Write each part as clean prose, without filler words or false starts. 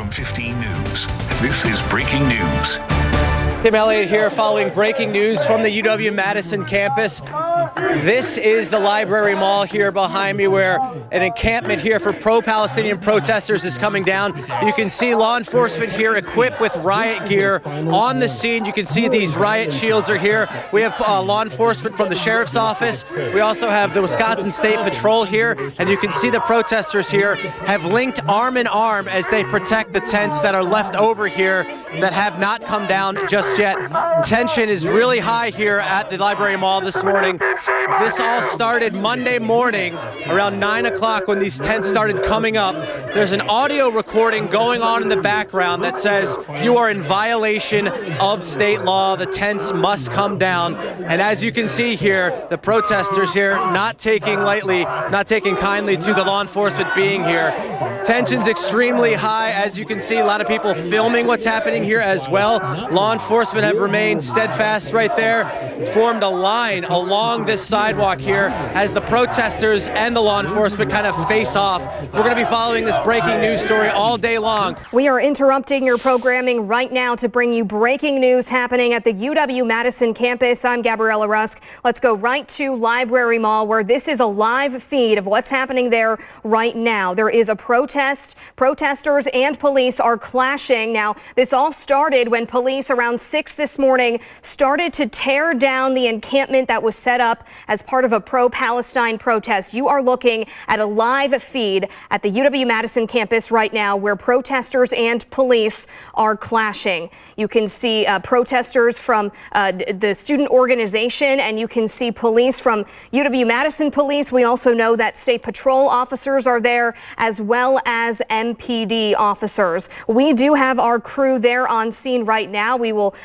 from 15 News. This is breaking news. Tim Elliott here following breaking news from the UW-Madison campus. This is the Library Mall here behind me, where an encampment here for pro-Palestinian protesters is coming down. You can see law enforcement here equipped with riot gear on the scene. You can see these riot shields are here. We have law enforcement from the sheriff's office. We also have the Wisconsin State Patrol here, and you can see the protesters here have linked arm in arm as they protect the tents that are left over here that have not come down just yet. Tension is really high here at the Library Mall this morning. This all started Monday morning around 9 o'clock when these tents started coming up. There's an audio recording going on in the background that says you are in violation of state law. The tents must come down. And as you can see here, the protesters here not taking kindly to the law enforcement being here. Tension's extremely high. As you can see, a lot of people filming what's happening here as well. Law enforcement have remained steadfast right there, formed a line along this sidewalk here as the protesters and the law enforcement kind of face off. We're going to be following this breaking news story all day long. We are interrupting your programming right now to bring you breaking news happening at the UW-Madison campus. I'm Gabriella Rusk. Let's go right to Library Mall, where this is a live feed of what's happening there right now. There is a protest. Protesters and police are clashing. Now, this all started when police around 6 this morning started to tear down the encampment that was set up as part of a pro-Palestine protest. You are looking at a live feed at the UW-Madison campus right now where protesters and police are clashing. You can see protesters from the student organization, and you can see police from UW-Madison police. We also know that state patrol officers are there, as well as MPD officers. We do have our crew there on scene right now. We will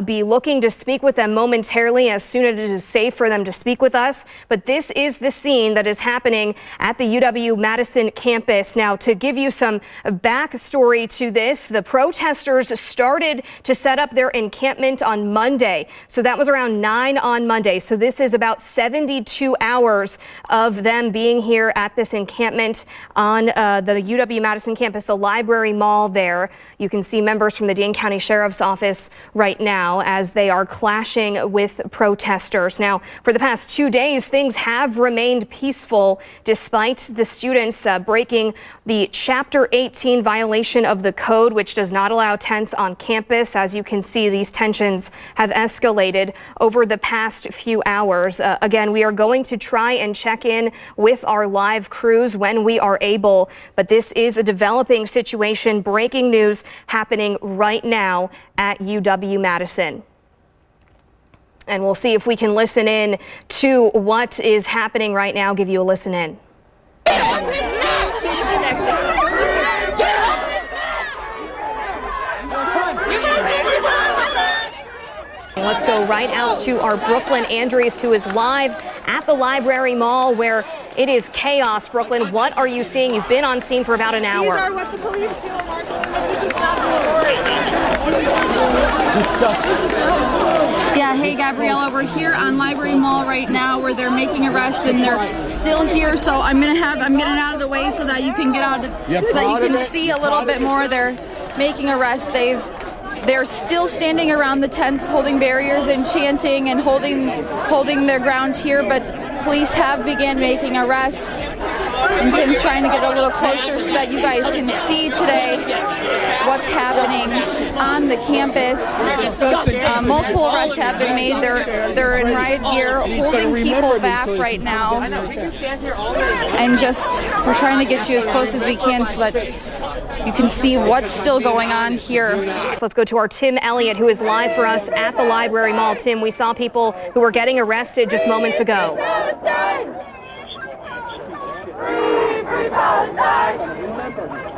be looking to speak with them momentarily as soon as it is safe for them to speak with us. But this is the scene that is happening at the UW-Madison campus. Now, to give you some backstory to this, the protesters started to set up their encampment on Monday. So that was around 9 on Monday. So this is about 72 hours of them being here at this encampment on the UW-Madison campus, the Library Mall there. You can see members from the Dane County Sheriff's Office right now as they are clashing with protesters. Now, for the past 2 days, things have remained peaceful despite the students breaking the Chapter 18 violation of the code, which does not allow tents on campus. As you can see, these tensions have escalated over the past few hours. Again, we are going to try and check in with our live crews when we are able, but this is a developing situation. Breaking news happening right now at UW-Madison. And we'll see if we can listen in to what is happening right now, give you a listen in. Let's go right out to our Brooklyn Andrews, who is live at the Library Mall, where it is chaos. Brooklyn, what are you seeing? You've been on scene for about an hour. These are what the police do, Mark. This is not the story. This is not the story. Yeah, hey Gabriella, we're here on Library Mall right now where they're making arrests and they're still here. So I'm getting out of the way so that you can get out, so that you can see a little bit more. They're making arrests. They're still standing around the tents, holding barriers and chanting and holding their ground here, but police have begun making arrests. And Tim's trying to get a little closer so that you guys can see today what's happening on the campus. Multiple arrests have been made. They're in riot gear, holding people back right now. And we're trying to get you as close as we can so that you can see what's still going on here. Let's go to our Tim Elliott, who is live for us at the Library Mall. Tim, we saw people who were getting arrested just moments ago.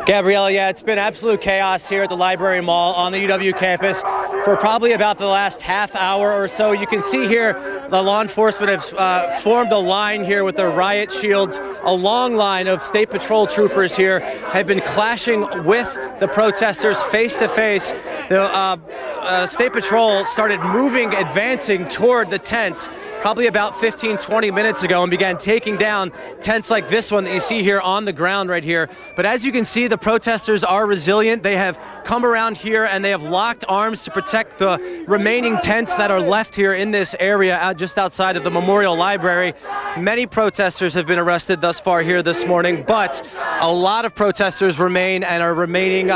Gabriella, yeah, it's been absolute chaos here at the Library Mall on the UW campus. for probably about the last half hour or so. You can see here the law enforcement have formed a line here with their riot shields. A long line of State Patrol troopers here have been clashing with the protesters face to face. The State Patrol started advancing toward the tents probably about 15-20 minutes ago and began taking down tents like this one that you see here on the ground right here. But as you can see, the protesters are resilient. They have come around here and they have locked arms to protect the remaining tents that are left here in this area just outside of the Memorial Library. Many protesters have been arrested thus far here this morning, but a lot of protesters remain and are remaining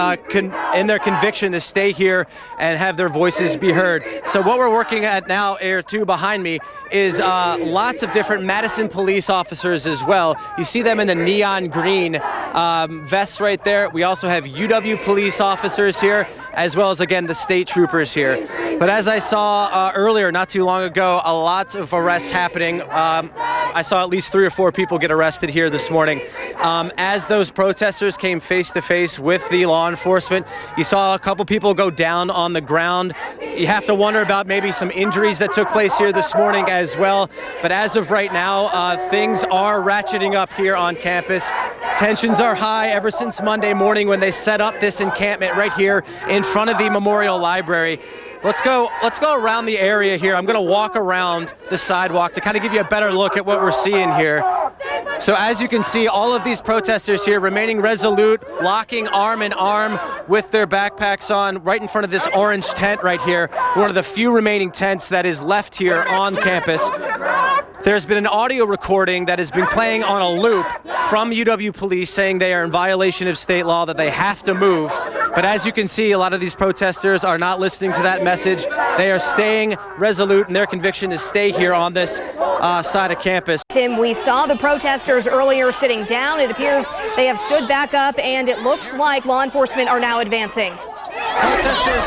in their conviction to stay here and have their voices be heard. So what we're working at now, here too behind me, is lots of different Madison police officers as well. You see them in the neon green vests right there. We also have UW police officers here, as well as, again, the state troopers here. But as I saw earlier, not too long ago, a lot of arrests happening. I saw at least 3 or 4 people get arrested here this morning. As those protesters came face to face with the law enforcement, you saw a couple people go down on the ground. You have to wonder about maybe some injuries that took place here this morning as well. But as of right now, things are ratcheting up here on campus. Tensions are high ever since Monday morning when they set up this encampment right here in front of the Memorial Library. Let's go around the area here. I'm going to walk around the sidewalk to kind of give you a better look at what we're seeing here. So as you can see, all of these protesters here remaining resolute, locking arm in arm with their backpacks on right in front of this orange tent right here, one of the few remaining tents that is left here on campus. There's been an audio recording that has been playing on a loop from UW police saying they are in violation of state law, that they have to move. But as you can see, a lot of these protesters are not listening to that message. They are staying resolute in their conviction to stay here on this side of campus. Tim, we saw the protesters earlier sitting down. It appears they have stood back up, and it looks like law enforcement are now advancing. Protesters.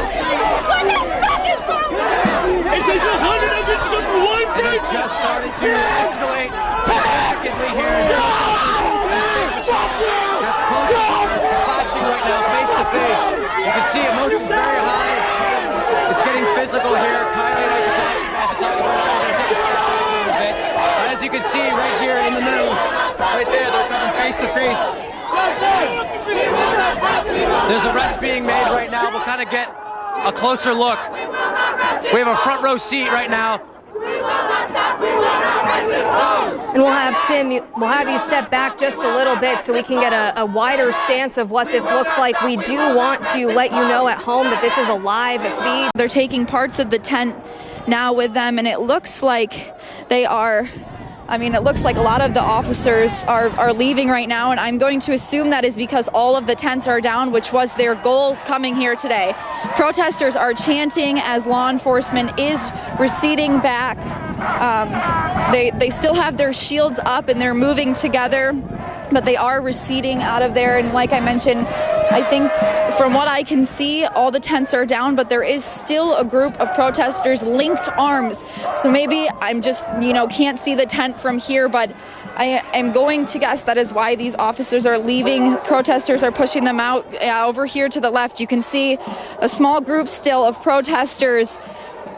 It has just started to escalate actively here. Clashing right now, face to face. You can see emotions very high. It's getting physical here. Kylie and I are talking about it. We're going to take a step back a little bit. But as you can see right here in the middle, right there, they're coming face to face. There's arrests being made right now. We'll kind of get a closer look. We have a front row seat right now. And we'll have you step back just a little bit so we can get a wider stance of what this looks like. We do want to let you know at home that this is a live feed. They're taking parts of the tent now with them, and it looks like they are. It looks like a lot of the officers are leaving right now, and I'm going to assume that is because all of the tents are down, which was their goal coming here today. Protesters are chanting as law enforcement is receding back. They still have their shields up and they're moving together, but they are receding out of there. And like I mentioned, I think from what I can see, all the tents are down, but there is still a group of protesters linked arms. So maybe I'm just, can't see the tent from here, but I am going to guess that is why these officers are leaving. Protesters are pushing them out. Over here to the left, you can see a small group still of protesters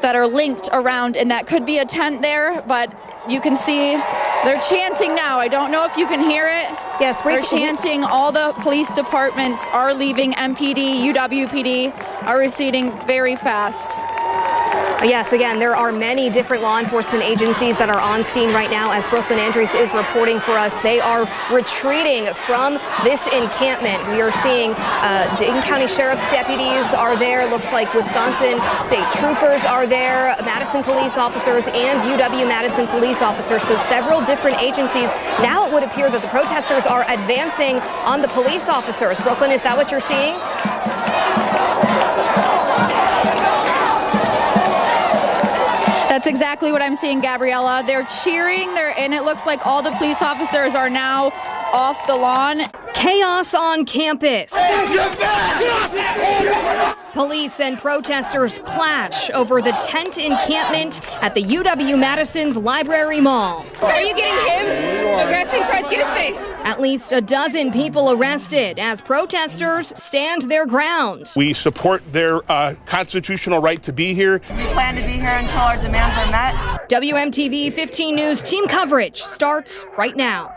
that are linked around, and that could be a tent there, but you can see they're chanting now. I don't know if you can hear it. Yes, they're chanting. All the police departments are leaving. MPD, UWPD are receding very fast. Yes, again, there are many different law enforcement agencies that are on scene right now. As Brooklyn Andrews is reporting for us, they are retreating from this encampment. We are seeing Dayton County Sheriff's deputies are there. Looks like Wisconsin State Troopers are there, Madison police officers, and UW-Madison police officers. So several different agencies. Now it would appear that the protesters are advancing on the police officers. Brooklyn, is that what you're seeing? That's exactly what I'm seeing, Gabriella. They're cheering, and it looks like all the police officers are now off the lawn. Chaos on campus. Police and protesters clash over the tent encampment at the UW-Madison's Library Mall. Are you getting him? Aggressing, tries to get his face. At least a dozen people arrested as protesters stand their ground. We support their constitutional right to be here. We plan to be here until our demands are met. WMTV 15 News team coverage starts right now.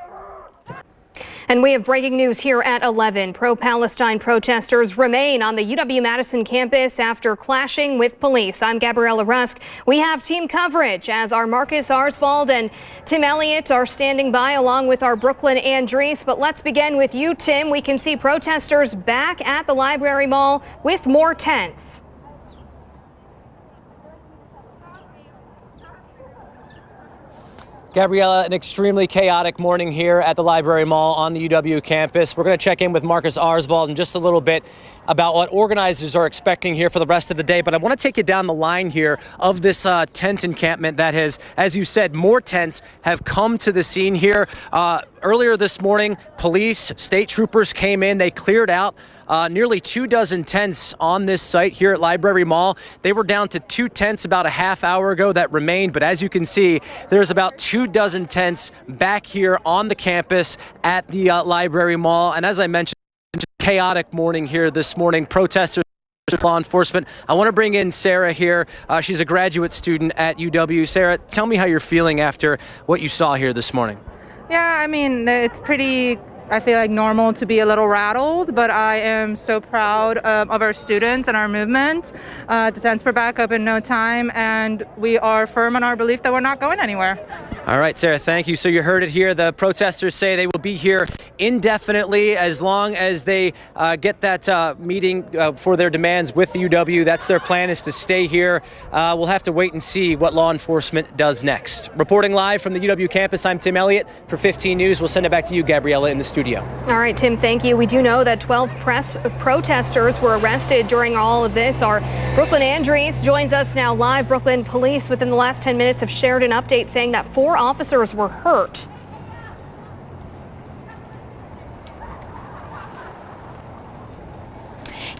And we have breaking news here at 11. Pro-Palestine protesters remain on the UW-Madison campus after clashing with police. I'm Gabriella Rusk. We have team coverage as our Marcus Arsvold and Tim Elliott are standing by along with our Brooklyn Andrees. But let's begin with you, Tim. We can see protesters back at the Library Mall with more tents. Gabriella, an extremely chaotic morning here at the Library Mall on the UW campus. We're going to check in with Marcus Arsvold in just a little bit about what organizers are expecting here for the rest of the day. But I want to take you down the line here of this tent encampment that has, as you said, more tents have come to the scene here. Earlier this morning, police, state troopers came in. They cleared out nearly 24 tents on this site here at Library Mall. They were down to 2 tents about a half hour ago that remained. But as you can see, there's about 24 tents back here on the campus at the Library Mall. And as I mentioned, chaotic morning here this morning. Protesters, law enforcement. I want to bring in Sarah here. She's a graduate student at UW. Sarah, tell me how you're feeling after what you saw here this morning. Yeah, I mean, it's pretty, I feel like, normal to be a little rattled, but I am so proud of our students and our movement. The tents were back up in no time, and we are firm in our belief that we're not going anywhere. All right, Sarah, thank you. So you heard it here. The protesters say they will be here indefinitely as long as they get that meeting for their demands with the UW. That's their plan, is to stay here. We'll have to wait and see what law enforcement does next. Reporting live from the UW campus, I'm Tim Elliott for 15 News. We'll send it back to you, Gabriella, in the studio. All right, Tim, thank you. We do know that 12 protesters were arrested during all of this. Our Brooklyn Andrees joins us now live. Brooklyn police within the last 10 minutes have shared an update saying that 4 officers were hurt.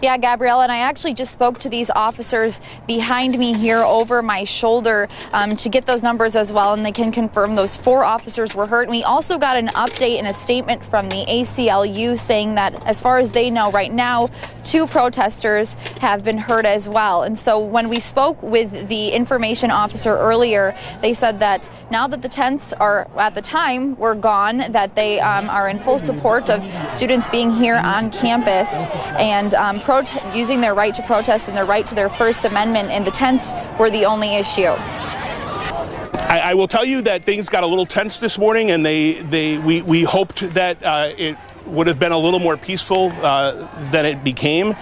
Yeah, Gabriella, and I actually just spoke to these officers behind me here over my shoulder to get those numbers as well, and they can confirm those 4 officers were hurt. And we also got an update and a statement from the ACLU saying that as far as they know right now, 2 protesters have been hurt as well. And so when we spoke with the information officer earlier, they said that now that the tents are, at the time, were gone, that they are in full support of students being here on campus and using their right to protest and their right to their First Amendment, and the tents were the only issue. I will tell you that things got a little tense this morning, and we hoped that it would have been a little more peaceful than it became.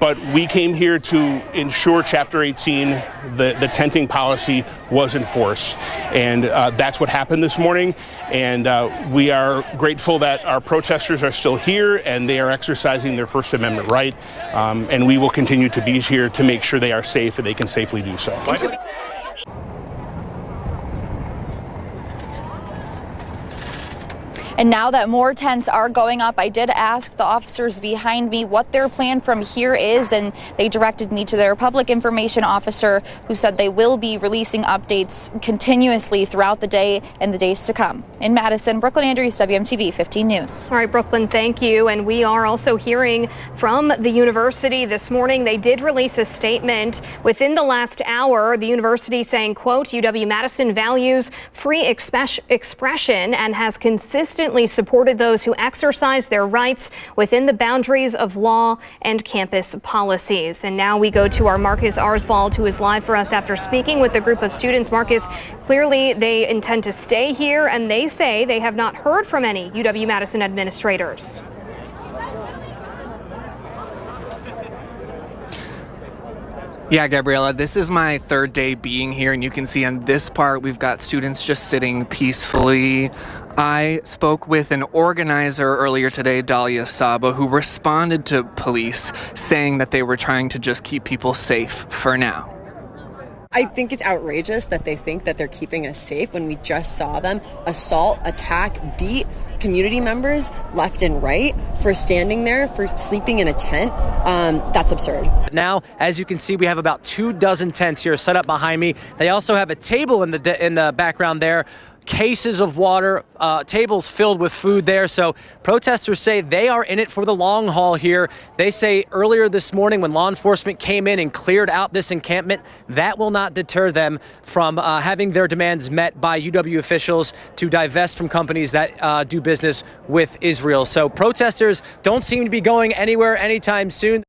But we came here to ensure Chapter 18, the tenting policy, was enforced. And that's what happened this morning. And we are grateful that our protesters are still here and they are exercising their First Amendment right. And we will continue to be here to make sure they are safe and they can safely do so. And now that more tents are going up, I did ask the officers behind me what their plan from here is, and they directed me to their public information officer, who said they will be releasing updates continuously throughout the day and the days to come. In Madison, Brooklyn Andrees, WMTV 15 News. All right, Brooklyn, thank you. And we are also hearing from the university this morning. They did release a statement within the last hour. The university saying, quote, UW-Madison values free expression and has consistently supported those who exercise their rights within the boundaries of law and campus policies. And now we go to our Marcus Arsvold, who is live for us after speaking with a group of students. Marcus, clearly they intend to stay here, and they say they have not heard from any UW-Madison administrators. Yeah, Gabriella, this is my 3rd day being here, and you can see on this part we've got students just sitting peacefully. I spoke with an organizer earlier today, Dahlia Saba, who responded to police saying that they were trying to just keep people safe for now. I think it's outrageous that they think that they're keeping us safe when we just saw them assault, attack, beat community members left and right for standing there, for sleeping in a tent. That's absurd. Now, as you can see, we have about 24 tents here set up behind me. They also have a table in the background there. Cases of water, tables filled with food there. So protesters say they are in it for the long haul here. They say earlier this morning when law enforcement came in and cleared out this encampment, that will not deter them from having their demands met by UW officials to divest from companies that do business with Israel. So protesters don't seem to be going anywhere anytime soon.